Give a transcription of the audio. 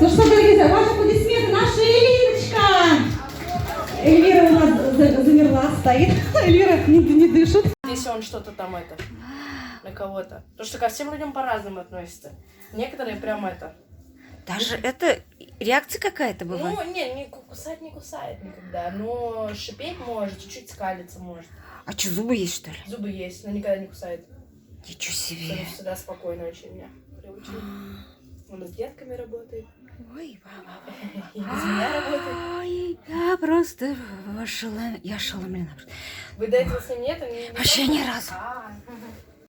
Ну что, дорогие друзья, ваши аплодисменты, наша Элиночка! Эльвира у нас замерла, стоит. Эльвира не дышит. Если он что-то там на кого-то. Потому что ко всем людям по-разному относятся. Некоторые прям Даже это реакция какая-то бывает? Ну, не кусает никогда. Но шипеть может, чуть-чуть скалиться может. А что, зубы есть, что ли? Зубы есть, но никогда не кусает. Ничего себе. Он всегда спокойно очень меня приучил. Он с детками работает. Ой, мама. И без меня работает. Ой, я просто ошеломлена. Вы до этого с ним нет? Вообще ни разу.